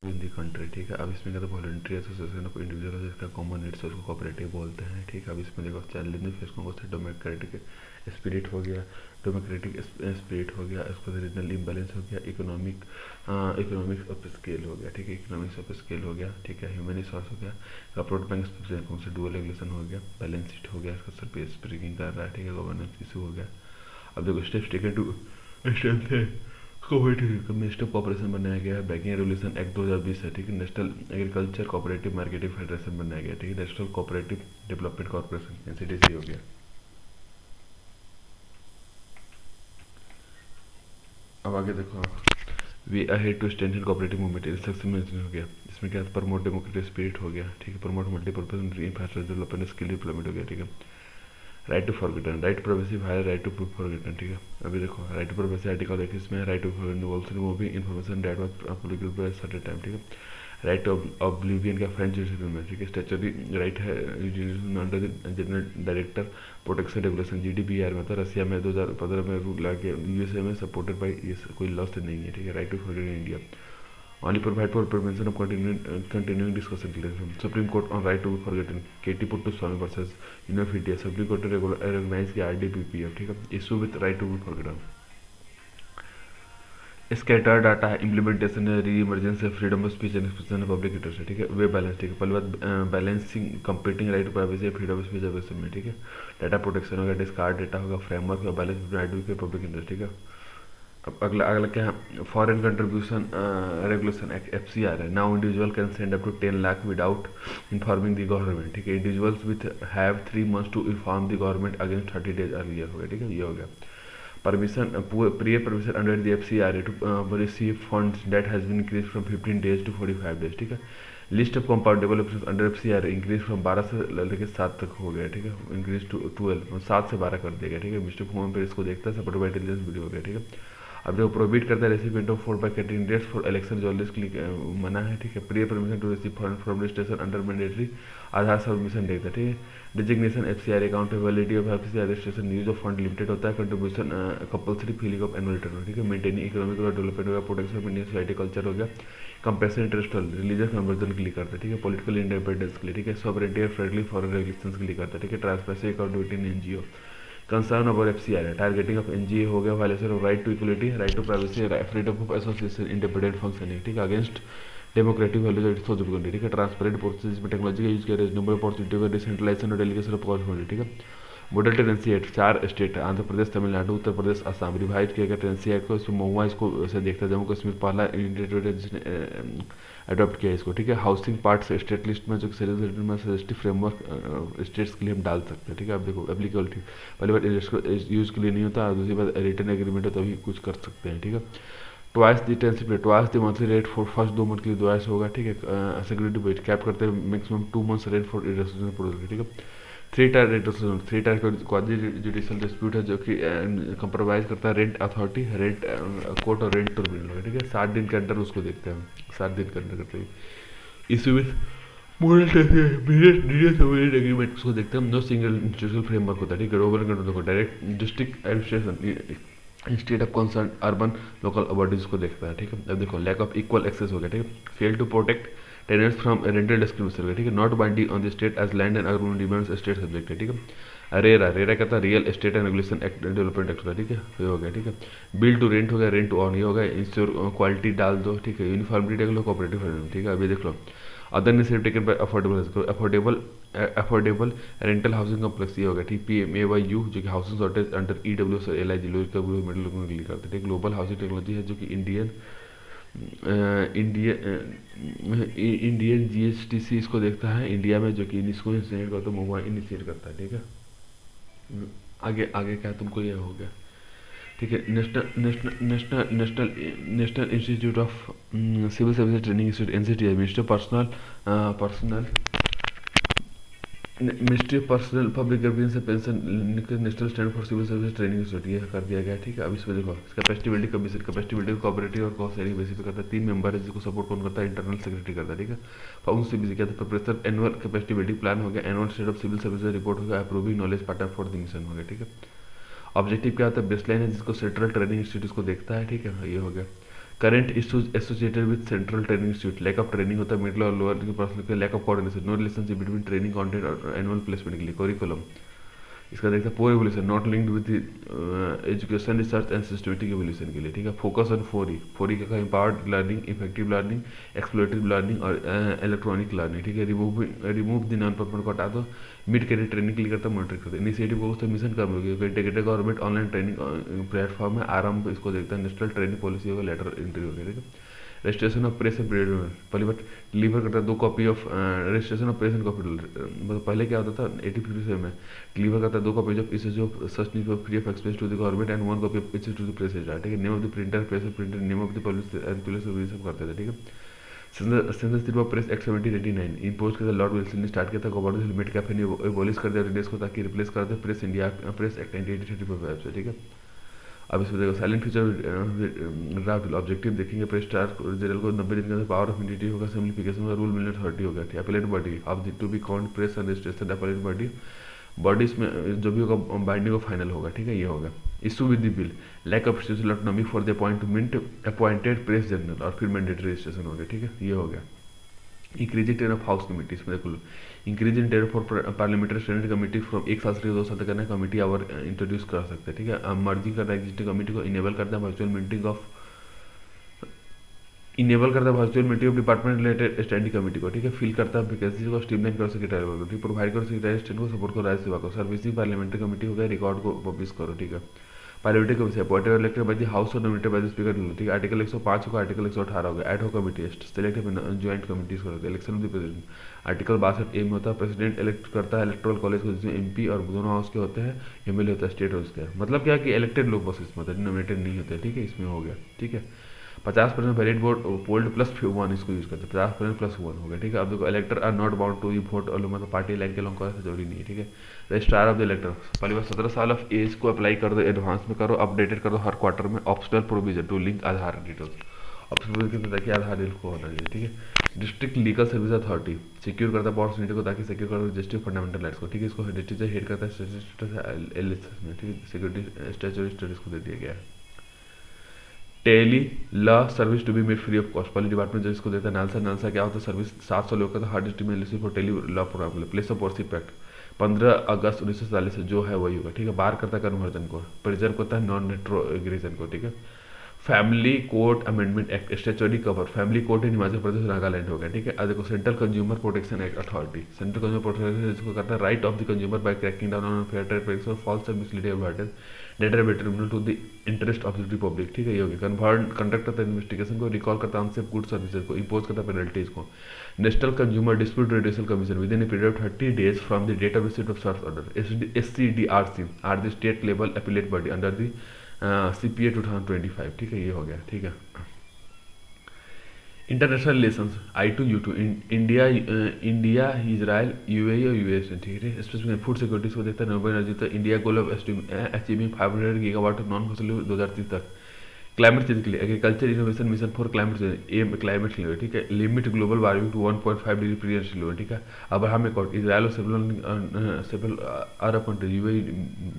इन दी country, ठीक है। अब इसमें क्या था, वॉलंटरी एसोसिएशन ऑफ इंडिविजुअल जिसका कॉमन नीड्स है उसको कोऑपरेटिव बोलते हैं, ठीक है। अब इसमें देखो चैलेंज फेस कौन से, डेमोक्रेटिक स्पिरिट हो गया, डेमोक्रेटिक स्पिरिट हो गया, उसके बाद रीजनल इम्बैलेंस हो गया, इकोनॉमिक्स ऑफ स्केल हो गया, ठीक है, इकोनॉमिक्स ऑफ स्केल हो गया, ठीक है। ह्यूमन रिसोर्स हो गया, अपलोड बैंक कौन से डुअल रेगुलेशन हो गया, बैलेंस शीट हो गया, इसका सरफेस स्प्रिंगिंग कर रहा है, ठीक है, गवर्नेंस इशू हो गया। अब देखो स्टेप्स टेकन टू स्ट्रेंथ है कोऑपरेटिव मिनिस्टर कॉपरेशन बनाया गया है, बैंकिंग रेगुलेशन एक्ट 2020 है, ठीक है। National agriculture cooperative marketing federation बनाया गया, ठीक है। National cooperative development corporation NCDC हो गया। अब आगे देखो, we are head to strengthen cooperative movement instruction हो गया। इसमें क्या, प्रमोट डेमोक्रेटिक स्पिरिट हो गया, ठीक है। Promote multipurpose infrastructure development, skill development हो गया, ठीक है। Right to forgotten, right privacy higher right to forgotten, ठीक है। अभी देखो राइट टू प्राइवेसी आर्टिकल देखिए, इसमें right to involves removing information that was publicable by certain time, ठीक है। राइट टू ऑब्लिवियन का फ्रेंच जुडिशल में, ठीक है। स्टैट्यूटरी राइट है under general director protection regulation GDPR में था, रसिया में 2015 में रूल ला के, यूएसए में सपोर्टेड बाई, कोई लॉ से नहीं है, ठीक है। Right to forget in India only provide for prevention of continuing discussion related. Supreme Court on right to be forgotten. KT Puttaswamy versus Union of India. Supreme Court ने recognize किया RDPP, ठीक है। Issue with right to be forgotten. Scatter data है, implementation है, re emergence है, freedom of speech and expression है, public interest है, ठीक है। वे बैलेंस, ठीक है। पहली बात balancing competing right to privacy, freedom of speech aggression में, ठीक है। डाटा प्रोटेक्शन होगा, डिस्कार्ड डाटा होगा, फ्रेमवर्क होगा, balance right to public interest, ठीक है। अब अगला अगला क्या है, फॉरेन कंट्रीब्यूशन रेगुलेशन FCR है। Now individual can send up to 10 lakh without informing the government, ठीक है। Individuals with have 3 months to inform the government against 30 days earlier हो गया, ठीक है। ये हो गया permission, prior permission under the FCRA to receive funds that has been increase from 15 days to 45 days, ठीक है। List of compoundable officers under FCRA increase from 12 से लेकर 7 तक हो गया, ठीक है। इंक्रीज टू 12, 7 से 12 कर दिया गया, ठीक है। मिस्टर होम पे इसको देखता है, सपोर्टेड बाय इंटेलिजेंस वीडियो हो गया, ठीक है। अब जो प्रोहिबिट करता है recipient of food by candidates for election journalist के लिए मना है, ठीक है। Prior permission to receive fund from registration under mandatory Aadhaar submission देखता है, ठीक है। Designation FCRA account validity of FCRA registration, use of fund limited होता है, contribution compulsory filing of annual return, ठीक है। मेंटेनिंग इकोनॉमिक और डेवलपमेंट हो गया, protection of Indian society culture हो गया, कंपेशन इंटरेस्ट रिलीजियस कन्वर्जन के लिए करता है, ठीक है। पॉलिटिकल इंडिपेंडेंस के लिए, ठीक है। सॉवरेनिटी और फ्रेंडली फॉरेन रेगुलेशंस के लिए करता है, ठीक है। Transparency accountability in NGO, concern about FCRA, targeting of NGO हो गया, violation of right to equality, right to privacy, freedom of association, independent functioning, ठीक है। Against democratic values and social country, ठीक है। ट्रांसपेरेंट प्रोसेस में technology का use किया, reasonable opportunity का डिसेंट्रलाइजेशन और डेलीगेशन ऑफ गवर्नमेंट, ठीक है। Model tenancy act 4 state Andhra Pradesh, Tamil Nadu, Uttar Pradesh, Assam revise किया गया टेनेंसी एक्ट को। इसमें महुआ इसको से देखता है, जम्मू कश्मीर पहला जिसने अडॉप्ट किया इसको, ठीक है। हाउसिंग पार्ट्स स्टेट लिस्ट में जो में सजेस्टिव फ्रेमवर्क स्टेट्स के लिए हम डाल सकते हैं, ठीक है। अब देखो एप्लीकेबिलिटी, पहली बार यूज के लिए नहीं होता, दूसरी बार रिटर्न एग्रीमेंट हो तभी कुछ कर सकते हैं, ठीक है। Twice the tensive rate, twice the monthly rate for first 2 month के लिए ट्वाइस होगा, ठीक है। सिक्योरिटी वेट कैप करते हैं maximum 2 months rate for residential product, ठीक है। 3 टायर रेट, 3 टायर का क्वाजी जुडिशियल डिस्प्यूट है जो कि कंप्रोमाइज करता है रेंट अथॉरिटी, रेंट कोर्ट और रेंट ट्रिब्यूनल, ठीक है। 7 दिन के अंदर उसको देखते हैं, 7 दिन के अंदर करते हैं। इसी विथ मॉडल एग्रीमेंट उसको देखते हैं। नो सिंगल इंस्टीट्यूशनल फ्रेमवर्क होता है, ठीक है। गवर्नमेंट कंट्रोल को direct district administration, state of concern, urban local bodies को देखता है, ठीक है। अब देखो लैक ऑफ इक्वल एक्सेस हो गया, ठीक है। Fail to protect tenants from rental discrimination, ठीक है। Not binding on the state as land and urban demands state subject है, ठीक है। रेरा कहता है real estate and regulation act development act होता है, ठीक है। ये हो गया, ठीक है। बिल टू रेंट हो गया, रेंट टू ऑन ये हो गया। इंश्योर क्वालिटी डाल दो, ठीक है। यूनिफॉर्मिटी देख लो, कोऑपरेटिव फाइनेंस, ठीक है। अभी देख लो other initiative taken by affordable rental housing complex, ये होगा, ठीक। PMAYU जो कि हाउसिंग शॉर्टेज अंडर EWS और LIG लोअर का मिडिल लोगों के लिए करते हैं, ग्लोबल हाउसिंग टेक्नोलॉजी है जो कि इंडियन GSTC इसको देखता है इंडिया में, जो कि इसको इनिशिएट करता है, मोबाइल इनिशिएट करता है, ठीक है। आगे आगे क्या तुमको ये हो गया, ठीक है। National institute of civil services training institute NCTI, ministry of personnel public service से pension national stand for civil service training institute ये कर दिया गया, ठीक है। अब इसमें देखो कैपेसिटी कमीशन, कैपेसिटी कोऑपरेटिव और कॉस्ट शेयरिंग बेसिस पे करता है। 3 मेंबर है जिसको सपोर्ट कौन करता है, इंटरनल सेक्रेटरी करता है, ठीक है। फाउंड सिविल क्या था, preparation annual capacity building plan हो गया, annual state of civil services report हो गया, approving knowledge partner for the mission हो गया, ठीक है। ऑब्जेक्टिव क्या होता है, बेसलाइन है जिसको सेंट्रल ट्रेनिंग इंस्टीट्यूट को देखता है, ठीक है। ये हो गया current issues associated with central training institute, lack of training होता है मिडिल और लोअर के पर्सन के, lack of coordination, no relationship between training content और एनुअल प्लेसमेंट के लिए करिकुलम। इसका देखते हैं poor evolution, not linked with education research and systematic evolution के लिए, ठीक है। फोकस ऑन 4E का empowered learning, effective learning, explorative learning और इलेक्ट्रॉनिक लर्निंग, ठीक है। रिमूव द नॉन परफॉर्मेंट को हटा दो, मिड कैरियर ट्रेनिंग के लिए करता है, मॉनिटरिंग करता है। इनिशिएटिव को मिशन कम होगी, integrated government online training platform है, आरंभ इसको देखता है, नेशनल ट्रेनिंग पॉलिसी होगा, लेटर एंट्री होगी, ठीक है। Registration of press and period में पहली बार डिलीवर करता है 2 copy of registration of press and copy, मतलब पहले क्या होता था 80-50 में डिलीवर करता है 2 copies of issues of such news free of expense to the government and 1 copy of issues to the press agent, ठीक है। Name of the printer, press of printer, name of the publisher and police सब करते थे, ठीक है। Censorship of press act 1789 impose किया था, lord Wilson ने स्टार्ट किया था, गवर्नमेंट लिमिट कैफे ने एबॉलिश कर दिया रेडियस को ताकि रिप्लेस कर दे प्रेस इंडिया प्रेस एक्ट 1934 से, ठीक है। अब इसमें देखो साइलेंट फ्यूचर ड्राफ्ट ऑब्जेक्टिव देखेंगे, प्रेस स्टार जनरल को 90 दिन के अंदर पावर ऑफ इम्यूनिटी होगा, सिम्प्लीफिकेशन का रूल मिलने 30 हो गया, appellate body of the to be count press and registration appellate body इसमें जो भी होगा बाइंडिंग ऑफ फाइनल होगा, ठीक है। ये होगा issue with the bill, lack of autonomy for the appointed press general और फिर मैंडेटरी रजिस्ट्रेशन हो गया, ठीक है। ये हो गया increasing tenure of house committee, इसमें देखो लो increase in tenure for parliamentary standing committee from 1 साल से 2 साल तक करना है, कमेटी आवर इंट्रोड्यूस कर सकते हैं, ठीक है। मर्जिंग करना एग्जिस्टिंग कमेटी को इनेबल करता है virtual meeting of department related standing committee को, ठीक है। फिल करता है वैकेंसी को, स्ट्रीमलाइन कर सेक्रेटरी प्रोवाइड करो सेक्रेटरी स्टेट को, सपोर्ट करो राज्य सेवा को, सर्विसिंग पार्लियामेंट्री कमेटी हो गया, रिकॉर्ड को पब्लिश करो, ठीक है। पार्लियामेंट्री कमिटी अपॉइंटेड और इलेक्टेड बाय द हाउस और नॉमिनेटेड बाय द स्पीकर, ठीक है। आर्टिकल 105 होगा, आर्टिकल 118 होगा, एड होक कमिटी सेलेक्ट ज्वाइंट कमिटीज को, election of the president article 62 में होता है, प्रेसिडेंट इलेक्ट करता है इलेक्टोरल कॉलेज को, जिसमें एमपी और दोनों हाउस के होते हैं, एमएलए होता है स्टेट हाउस का, मतलब क्या कि इलेक्टेड लोग बस इसमें होते हैं, नॉमिनेटेड नहीं होते, ठीक है। इसमें हो गया, ठीक है। 50% वैलिड वोट पोल्ड प्लस 1 इसको यूज करते हैं, 50% प्लस 1 हो गया, ठीक है। अब देखो elector are not bound to vote और मतलब पार्टी लाइन के लोगों का जरूरी नहीं है, ठीक है। रजिस्ट्रार ऑफ द इलेक्टर पहली बार 17 साल ऑफ एज को अप्लाई कर दो, एडवांस में करो, अपडेटेड कर दो हर क्वार्टर में, optional provision to link Aadhaar details, optional provision देखिए आधार लिंक को होना चाहिए, ठीक है। District legal service authority secure करता है पावर्स यूनिटी को ताकि सिक्योर करो रजिस्ट्री फंडामेंटल राइट्स को, ठीक है। इसको डिस्ट्रिक्ट से हेड करता है एलएसएस में, ठीक है। सिक्योरिटी स्टैट्यूटरी स्टडीज को दे दिया गया है। Tele law service to be made free of cost, पहले डिपार्टमेंट जो इसको देता है। नालसा क्या होता है सर्विस 700 लोग का, हार्ड डिस्ट्रिक्ट में LSC for tele law program, place of worship act 15 अगस्त 1947 से जो है वही होगा, ठीक है। बार करता है कन्वर्जन को, प्रिजर्व करता है नॉन रेट्रोग्रेशन को, ठीक है। Family court amendment act statutory cover, family court in Himachal Pradesh Nagaland हो गया, ठीक है। अब देखो central consumer protection act authority, central consumer protection इसको करता है right of the consumer by cracking down on fair trade practice और false and misleading advertise detrimental to the interest of the public, ठीक है। ये हो गया। Conduct करता है इन्वेस्टिगेशन को, रिकॉल करता है अनसेफ गुड सर्विसेज को, इम्पोज करता है पेनल्टीज को। National consumer dispute redressal commission within a period of 30 days from the date of receipt of search order, SCDRC are the state level appellate body under the CPA 2025, ठीक है। ये हो गया, ठीक है। International relations I2U2 India Israel UAE और US, ठीक है। स्पेसिफिक फूड सिक्योरिटी को देखता है, रिन्यूएबल एनर्जी तक India goal of achieving 500 gigawatt of non fossil 2030 तक। क्लाइमेट चेंज के लिए agriculture innovation mission for climate change aim climate के लिए, ठीक है। Limit global warming to 1.5 degree Celsius, ठीक है। अब्राहम अकॉर्ड इजराइल और सेवरल अरब कंट्री UAE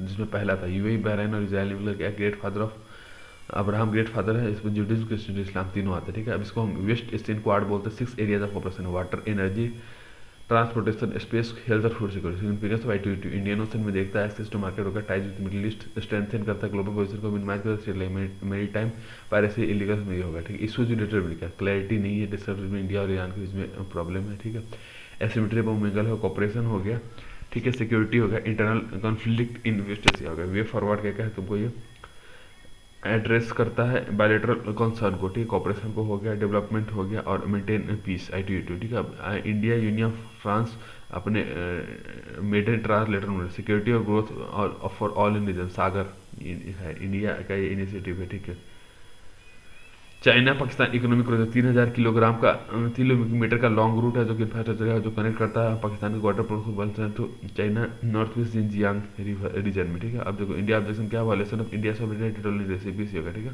जिसमें पहला था, UAE बहरीन और इजराइल ने क्या great father of Abraham great father है, इसमें जुडिज्म क्रिश्चियन इस्लाम तीनों आते हैं, ठीक है। अब इसको हम वेस्ट एशियन क्वाड बोलते हैं। 6 areas of operation, water, energy, transportation, space, health और food security. Significance of I2U2 Indian Ocean में देखता है एक्सेस टू मार्केट होगा, ties with Middle East, strengthen करता है ग्लोबल पोजीशन को, मिनिमाइज करता है मेरी टाइम पायरेसी इलीगल में ये होगा, ठीक है। इशूज रिलेटेड में क्या क्लैरिटी नहीं है, डिस्टर्बेंस में इंडिया और ईरान के बीच में प्रॉब्लम है, ठीक है। एसिमेट्री बम मंगल है, कॉपरेशन हो गया, ठीक है। सिक्योरिटी हो गया, इंटरनल कॉन्फ्लिक्ट इन्वेस्टेशन हो गया, वे फॉरवर्ड क्या है तुमको ये एड्रेस करता है बायलेटरल कंसर्न को, ठीक है। कॉपरेशन को हो गया, डेवलपमेंट हो गया और मेंटेन पीस I2U2, ठीक है। इंडिया यूनियन फ्रांस अपने मेडन ट्रांसलेटर सिक्योरिटी और ग्रोथ और फॉर ऑल इन रीजन सागर है इंडिया का ये इनिशिएटिव है, ठीक है। China Pakistan economic corridor 3000 kilometre का लॉन्ग रूट है जो कि इंफ्रास्ट्रक्चर है जो कनेक्ट करता है पाकिस्तान के water protocol to China north west Xinjiang region में, ठीक है। अब देखो इंडिया ऑब्जेक्शन क्या violation of India sovereignty recipes होगा, ठीक है।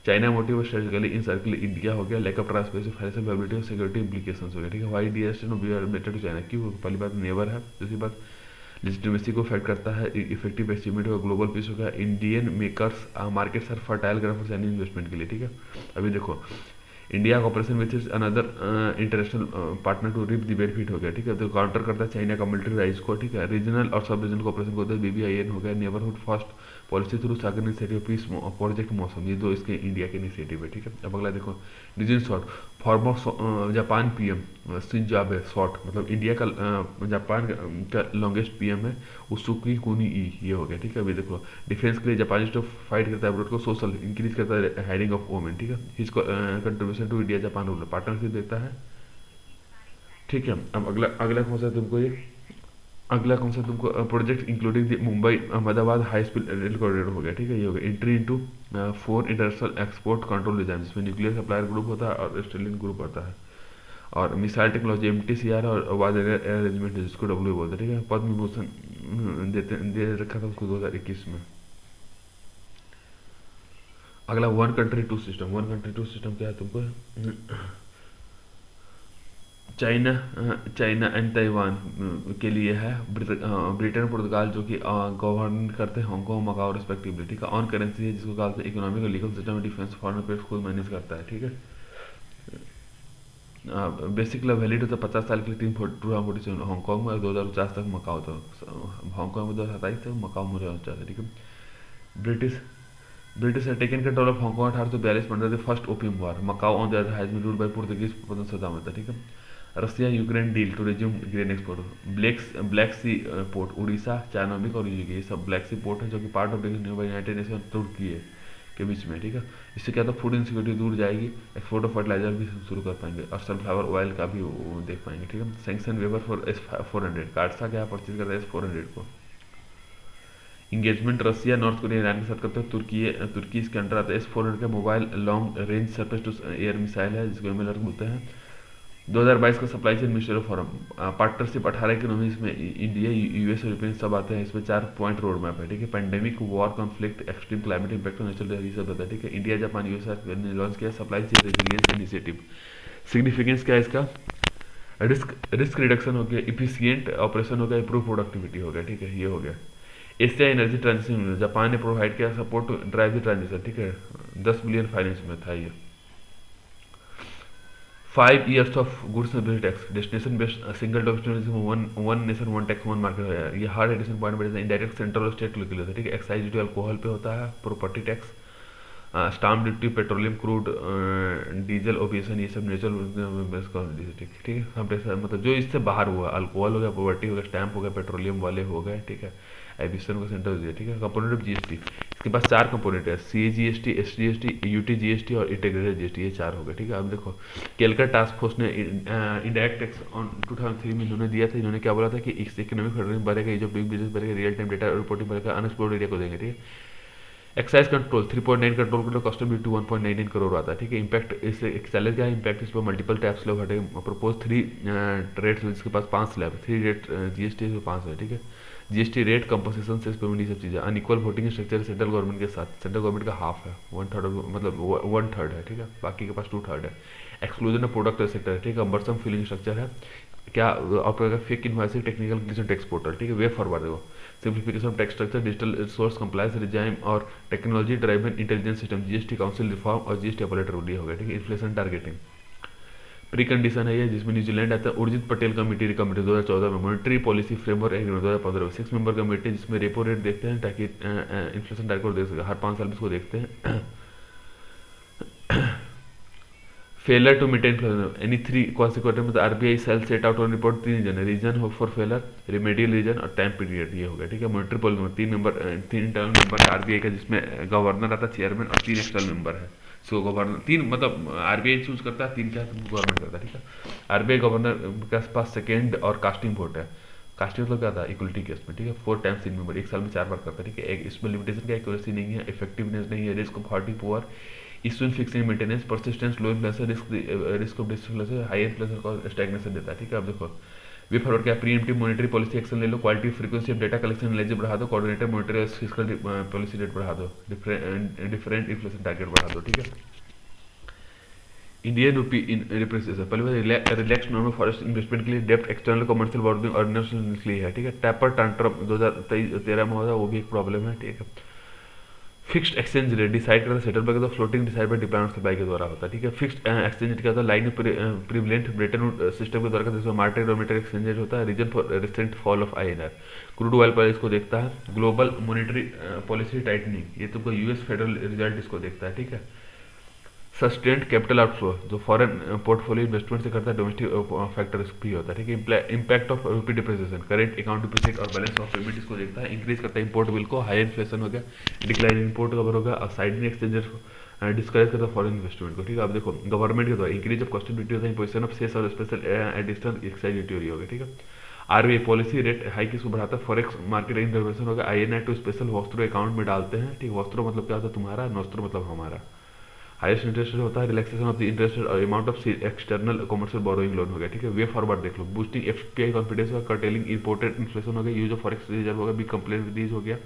China motive strategically encircle India हो गया, lack of transparency financial viability और सिक्योरिटी इंप्लीकेशंस हो गया, ठीक है। Why DST no we are better to China, क्यों? पहली बात नेबर है, दूसरी बात लेजिटिमेसी को अफेक्ट करता है, इफेक्टिव अचीवमेंट होगा, ग्लोबल पीस होगा, Indian makers markets are fertile ground for Chinese investment के लिए, ठीक है। अभी देखो India cooperation with is another international partner to reap the benefit हो गया, ठीक है। तो काउंटर करता है चाइना का मिलिट्री राइज को, ठीक है। रीजनल और सब रीजनल कॉपरेशन को होता है BBIN हो गया, नेबरहुड फर्स्ट पॉलिसी थ्रू सागर इनिशिएटिव पीस प्रोजेक्ट मौसम, ये दो इसके इंडिया के इनिशिएटिव है, ठीक है। अब अगला देखो region short, former Japan PM Shinzo Abe, short मतलब इंडिया का जापान का लॉन्गेस्ट PM है उसुकी कुनी, ये हो गया, ठीक है। अभी देखो डिफेंस के लिए जापानी जो फाइट करता है अब्रोड को, सोशल इंक्रीज करता है हायरिंग ऑफ वोमेन, ठीक है। His contribution to India Japan rule partnership देता है, ठीक है। अब अगला अगला कौन सा तुमको ये अगला कौन सा तुमको project including Mumbai Ahmedabad high speed rail corridor हो गया, ठीक है। ये हो गया entry into 4 international export control design, जिसमें न्यूक्लियर सप्लायर ग्रुप होता है और स्टेलिन ग्रुप होता है, और मिसाइल टेक्नोलॉजी MTCR और वाज एयर अरेंजमेंट जिसको W बोलते हैं, ठीक है। पद्म विभूषण दे रखा था उसको 2021 में। अगला one country two system, one country two system क्या है तुमको, चाइना चाइना एंड ताइवान के लिए है, ब्रिटेन पुर्तगाल जो कि गवर्न करते हैं हांगकांग मकाओ रिस्पेक्टिवली, ठीक है। ऑन करेंसी है जिसको कहते हैं इकोनॉमिक और legal system, defence foreign affairs खुद मैनेज करता है, ठीक है। बेसिक वैलिड होता है 50 साल के लिए 347 हांगकांग में और 2049 तक मकाओ था, हांगकांग में 2027 तक, मकाओ में 2049 है, ठीक है। ब्रिटिश ब्रिटिश ने taken control of Hong Kong 1842 under the first opium war, Macau on the other has been ruled by Portuguese 1500 में था, ठीक है। Russia Ukraine deal to resume grain export, Black Sea port Odesa, चाइनामिक और UK, ये सब black Sea port है जो कि पार्ट ऑफ यूनाइटेड नेशन तुर्की है के बीच में, ठीक है। इससे क्या था फूड इनसिक्योरिटी दूर जाएगी, एक्सपोर्ट ऑफ फर्टिलाइजर भी शुरू कर पाएंगे और सनफ्लावर ऑयल का भी वो देख पाएंगे, ठीक है। Sanction waiver for S400 cards क्या परचेज करता है S400 को। Engagement Russia north Korea Iran के साथ करते हैं, तुर्की इसके अंडर आता है। S400 का mobile long range surface to air missile है जिसको MLR बोलते हैं। 2022 का supply chain minister forum partnership 18 economies में इंडिया US और यूरोपियन सब आते हैं, इसमें 4 पॉइंट रोड मैप है, ठीक है। Pandemic, war, conflict, extreme climate impact, natural ये सब होता है, ठीक है। इंडिया जापान US ने लॉन्च किया supply chain resilience initiative. Significance क्या है इसका, रिस्क रिडक्शन हो गया, इफिशियंट ऑपरेशन हो गया, इंप्रूव प्रोडक्टिविटी हो गया, ठीक है। ये हो गया एशिया एनर्जी ट्रांजिशन, जापान ने प्रोवाइड किया support to drive the transition, ठीक है। 10 बिलियन फाइनेंस में था ये। 5 years of goods and tax, destination based single domestic one nation one tax one market है, ये हर एडिशन पॉइंट पर इनडायरेक्ट सेंट्रल और स्टेट के लिए होता है, ठीक है। एक्साइज ड्यूटी अल्कोहल पे होता है, property tax, stamp duty, petroleum crude, diesel, aviation, ये सब नेचुरल, ठीक है। हम मतलब जो इससे बाहर हुआ, अल्कोहल हो गया, प्रॉपर्टी हो गया, स्टैम्प हो गया, पेट्रोलियम वाले हो गए, ठीक है। एबिशन का सेंटर दिया, ठीक है। कंपोनेंट ऑफ GST, इसके पास 4 कंपोनेंट है, CAGST, SGST, UT GST और इंटीग्रेटेड GST, ये 4 हो गए, ठीक है। अब देखो केलकर टास्क फोर्स ने इंडायरेक्ट टैक्स ऑन 2003 में इन्होंने दिया था, इन्होंने क्या बोला था कि इस इकोनॉमिक फेडरेशन बढ़ेगा, जो बिग बिजनेस बढ़ेगा, रियल टाइम डेटा रिपोर्टिंग बढ़ेगा, अनएक्सप्लोर्ड एरिया को देंगे, ठीक है। एक्साइज कंट्रोल 3.9 कंट्रोल कर लो, कस्टम ड्यूटी 1.99 करोड़ आता है, ठीक है। इंपैक्ट इससे चैलेंज क्या है, इंपैक्ट इस पर मल्टीपल टैक्स लोग हटे, प्रपोज 3 रेट्स जिसके पास 5 स्लैब, 3 रेट GST से 5 है, ठीक है। GST rate, composition, cess payment, ये सब चीज़ें। Unequal voting structure central government के साथ, सेंट्रल गवर्नमेंट का हाफ है, 1/3 मतलब 1/3 है, ठीक है। बाकी के पास 2/3 है। एक्सक्लूजन ऑफ प्रोडक्ट सेक्टर है, ठीक है। कंबरसम फिलिंग स्ट्रक्चर है, क्या आपका fake invoicing, technical glitch tax portal, ठीक है। वे फॉरवर्ड है वो, simplification of tax structure, digital resource compliance regime और technology driven intelligence system, GST council reform और GST अपॉलेटर रूल हो गया, ठीक है। इन्फ्लेशन टारगेटिंग प्री कंडीशन है ये, जिसमें न्यूजीलैंड आता है। उर्जित पटेल कमेटी कमेटी 2014 में, मॉनिटरी पॉलिसी फ्रेमवर्क 2015 में, 6 मेंबर कमेटी जिसमें रेपो रेट देखते हैं ताकि इन्फ्लेशन टारगेट देख सके, हर 5 साल में इसको देखते हैं। Failure to maintain any 3 consequent मतलब RBI सेल सेट आउट और रिपोर्ट 3 रीजन है, रीजन हो फॉर फेलर, रेमेडियल रीजन और टाइम पीरियड, ये हो गया, ठीक है। मॉनिटरी पॉलिसी में 3 इंटरनल मेंबर है RBI का, जिसमें गवर्नर आता है, चेयरमैन और 3 एक्सटर्नल मेंबर है। सो गवर्नर 3 मतलब RBI चूज करता है, 3 क्या गवर्नमेंट करता है, ठीक है। RBI गवर्नर के पास सेकेंड और कास्टिंग वोट है, कास्टिंग मतलब क्या था, इक्वलिटी केस में, ठीक है। 4 टाइम्स इन मेंबर, 1 साल में 4 बार करता है, ठीक है। इसमें लिमिटेशन का एक्यूरेसी नहीं है, इफेक्टिवनेस नहीं है, risk of hurting poor, issuing fixing maintenance, persistence, low inflation, risk of disinflation, high inflation का स्टैग्नेशन देता है, ठीक है। अब देखो वे फॉरवर्ड क्या, प्रीएम्प्टिव मॉनिटरी पॉलिसी एक्शन ले लो, quality frequency of data collection analysis बढ़ा दो, coordinated monetary fiscal policy rate बढ़ा दो, डिफरेंट इन्फ्लेशन टारगेट बढ़ा दो, ठीक है। इंडियन रूपी इन रिप्रेसेशन, पहले बार रिलैक्स नॉर्मल फॉरेस्ट इन्वेस्टमेंट के लिए, depth external commercial bordering ordinance के लिए है, ठीक है। टैपर टांट्रम 2013 में हुआ था, वो भी एक प्रॉब्लम है, ठीक है। फिक्स्ड एक्सचेंज रेट डिसाइड करता है central bank, floating decide by depend supply के द्वारा होता है, ठीक है। फिक्स्ड एक्सचेंज रेट क्या होता है, line prevalent Bretton Woods system के द्वारा जिसमें मार्केट डोमेटेड एक्सचेंज रेट होता है। Reason for recent fall of INR, crude oil price को देखता है। ग्लोबल मॉनेटरी पॉलिसी टाइटनिंग, ये तुमको यूएस फेडरल रिजल्ट इसको देखता है, ठीक है। सस्टेन्ड कैपिटल आउटफ्लो, जो फॉरेन पोर्टफोलियो इन्वेस्टमेंट से करता है, डोमेस्टिक फैक्टर भी होता है, ठीक है। इम्पैक्ट ऑफ रूपी डिप्रिसिएशन, करेंट अकाउंट डिप्रिसिएट और बैलेंस ऑफ पेमेंट इसको देखता है। इंक्रीज करता है इंपोर्ट बिल को, हाई इन्फ्लेशन हो गया, डिक्लाइन इन इंपोर्ट कवर होगा, और साइड एक्सचेंजेस को डिस्करेज करता है फॉरेन इन्वेस्टमेंट को, ठीक है। अब देखो गवर्नमेंट के द्वारा इंक्रीज ऑफ कस्टम ड्यूटी होता है, इंपोजिशन ऑफ सेस और स्पेशल एडिशनल एक्साइज ड्यूटी होगी, ठीक है। आरबीआई पॉलिसी रेट हाइक इसको बढ़ाता है। फॉरेक्स मार्केट इंटरवेंशन होगा, INR to special vostro account में डालते हैं, ठीक। वॉस्ट्रो मतलब क्या होता है तुम्हारा, नोस्ट्रो मतलब हमारा। हाईएस्ट इंटरेस्ट रेट होता है, रिलैक्सेशन ऑफ द इंटरेस्ट और amount of external commercial borrowing loan हो गया, ठीक है। वे फॉरवर्ड देख लो, बूस्टिंग एफपीआई कॉन्फिडेंस होगा, कर्टेलिंग इंपोर्टेड इन्फ्लेशन हो गया, यूज ऑफ फॉरेक्स रिजर्व होगा, बिग कंप्लेन रिलीज हो गया,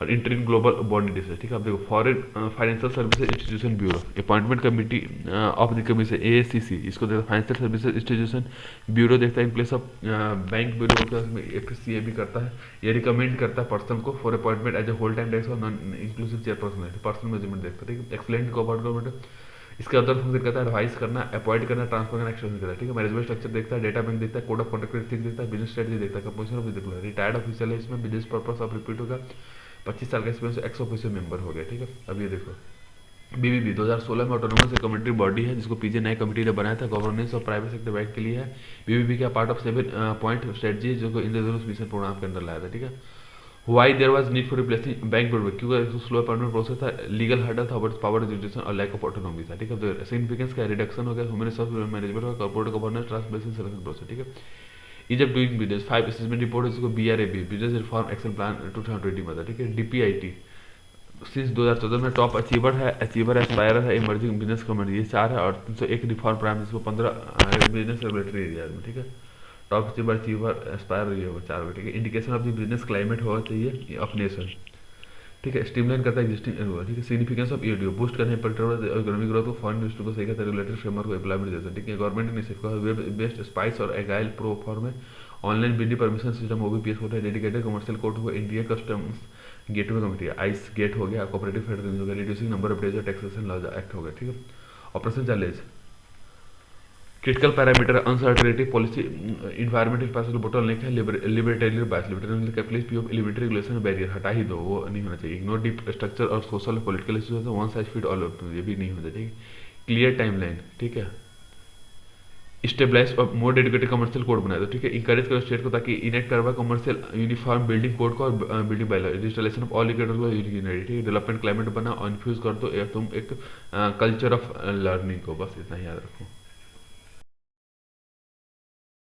और इंटरिम ग्लोबल बॉन्ड इंडेक्स, ठीक है। अब देखो foreign financial services institution bureau, appointment committee of the commission AACC, इसको देखो फाइनेंशियल सर्विसेज इंस्टीट्यूशन ब्यूरो देखता है in place of bank bureau, FCA भी करता है। ये रिकमेंड करता है पर्सन को for appointment as a whole time director और नॉन इंक्लूसिव चेयरपर्सन है, पर्सनल मैनेजमेंट देखता है, ठीक है। एक्सलेंट गवर्नमेंट इसके अदर फंक्शन करता है, एडवाइस करना, अपॉइंट करना, ट्रांसफर करना, एक्सटेंशन करता है, ठीक है। मैनेजमेंट स्ट्रक्चर देखता है, डेटा बैंक देखता है, कोड ऑफ कंडक्ट देखता है, बिजनेस स्ट्रेटजी देखता है, composition of business, retired official है इसमें, बिजनेस पर्पस ऑफ रिपीट होगा, 25 साल का एक्सपीरियंस, एक्स ऑफिशियल मेंबर हो गया, ठीक है। अब ये देखो बीबीबी 2016 में ऑटोनोमस कमेटी बॉडी है, जिसको पीजे नए कमेटी ने बनाया था, गवर्नेंस और प्राइवेट सेक्टर बैंक के लिए है। बीबीबी का पार्ट ऑफ 7 पॉइंट स्ट्रेटजी जो को इंद्रधनुष मिशन प्रोग्राम के अंदर लाया था, ठीक है। Why there was need for replacing bank board, क्योंकि स्लो अपॉइंटमेंट प्रोसेस था, लीगल हर्डल था, बट पावर डिस्ट्रीब्यूशन और लैक ऑफ ऑटोनॉमी था, ठीक है। सिग्निफिकेंस का रिडक्शन हो गया, ह्यूमन रिसोर्स मैनेजमेंट और corporate governance, transparency selection process, ठीक है। Ease of doing business 5 assessment report, इसको BRAB business reform action plan 2020 में था, ठीक है। डीपीआईटी सिंस 2014 में टॉप अचीवर है, एस्पायर है, इमर्जिंग बिजनेस कम्युनिटी, ये 4 है, और 301 रिफॉर्म प्रोग्राम जिसको 15 बिजनेस रेगुलेटरी एरिया में, ठीक है। टॉप अचीवर एस्पायर ये होगा 4, ठीक है। Indication of the business climate होना चाहिए ऑफ नेशन, ठीक है। स्टीमलाइन करता है एग्जिस्टिंग, ठीक है। सिग्निफिकेंस ऑफ ईडीओ बूस्ट करने इकोनॉमिक ग्रोथ को, फॉरेन इन्वेस्टर को सही करता है, रेगुलेटरी फ्रेमवर्क को एम्प्लॉयमेंट देता है, ठीक है। Government initiative web based SPICe और एगाइल प्रो फॉर्म है, ऑनलाइन बिजली परमिशन सिस्टम ओबीपीएस होता है, डेडिकेटेड कमर्शियल कोर्ट हो, India customs gateway committee, ICEGATE हो गया, कोऑपरेटिव फेडरल हो गया, रिड्यूसिंग नंबर ऑफ डेज और टैक्सेशन लॉज एक्ट हो गया, ठीक है। Operation challenge critical parameter uncertainty policy environmental passage bottleneck है, libertarian bias, libertarian capitalist P of elementary regulation barrier हटा ही दो, वो नहीं होना चाहिए। इग्नोर डीप स्ट्रक्चर और सोशल और political issues, one size fit all, ये भी नहीं होना चाहिए। क्लियर टाइमलाइन, ठीक है। स्टेबलाइज और मोर डेडिकेटेड कमर्शियल कोड बनाए दो, ठीक है। इंकरेज करो स्टेट को ताकि इनेक्ट करवा कमर्शियल यूनिफॉर्म बिल्डिंग कोड को और building by digitalization of all equator को यूनिटी, ठीक है। डेवलपमेंट क्लाइमेट बना और इन्फ्यूज कर दो तुम एक कल्चर ऑफ लर्निंग को, बस इतना ही याद रखो।